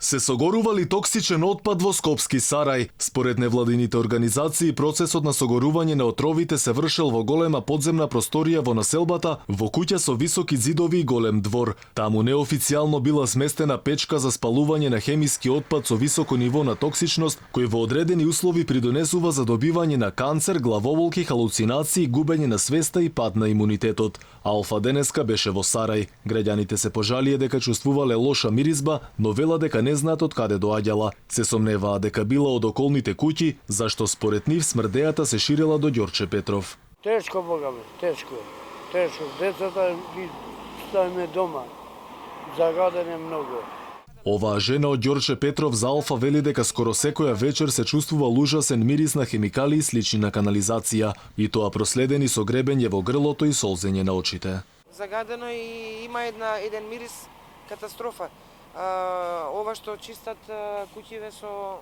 Се согорували токсичен отпад во Скопски Сарај. Според невладините организации, процесот на согорување на отровите се вршел во голема подземна просторија во населбата, во куќа со високи зидови и голем двор. Таму неофицијално била сместена печка за спалување на хемиски отпад со високо ниво на токсичност, кој во одредени услови придонесува за добивање на канцер, главоболки, халуцинации, губење на свеста и пад на имунитетот. Алфа денеска беше во Сарај. Граѓаните се пожалија дека чувствувале лоша миризба, но вела дека не знаат од каде доаѓала. Се сомневаа дека била од околните куќи, зашто според нив смрдејата се ширела до Ѓорче Петров. Тешко, Бога ме, тешко. Тешко. Децата ги ставиме дома. Загадене многу. Оваа жена од Ѓорче Петров за Алфа вели дека скоро секоја вечер се чувствува ужасен мирис на хемикали слични на канализација, и тоа проследени со гребење во грлото и солзење на очите. Загадено и има еден мирис катастрофа. Ова што чистат куќиве со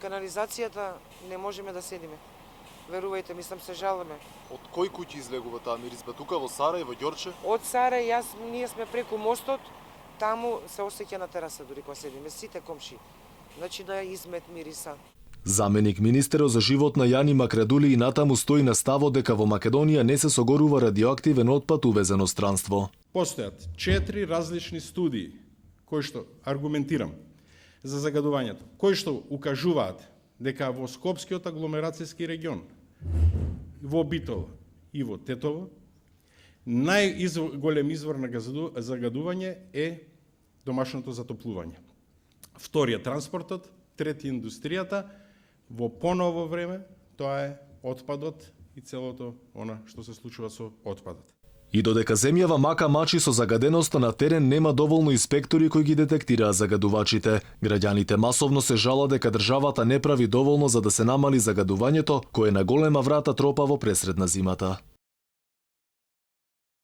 канализацијата, не можеме да седиме. Верувајте, мислам се жалиме. Од кој куќи излегува таа миризба? Тука во Сарај, во Ѓорче? Од Сарај, ние сме преку мостот, таму се осеќа на тераса дури кога седиме, сите комши. Значи да измет мириса. Заменик министерот за животна Јани Макрадули и натаму стои на ставот дека во Македонија не се согорува радиоактивен отпад увезен од странство. Постојат 4 различни студии кои што аргументирам за загадувањето, кои што укажуваат дека во Скопскиот агломерацијски регион, во Битола и во Тетово, најголем извор на загадување е домашното затоплување. Вториот транспортот, трети индустријата, во поново време тоа е отпадот и целото она што се случува со отпадот. И додека земјава мака мачи со загаденоста на терен, нема доволно инспектори кои ги детектираа загадувачите. Граѓаните масовно се жалат дека државата не прави доволно за да се намали загадувањето, кое на голема врата тропа во пресред на зимата.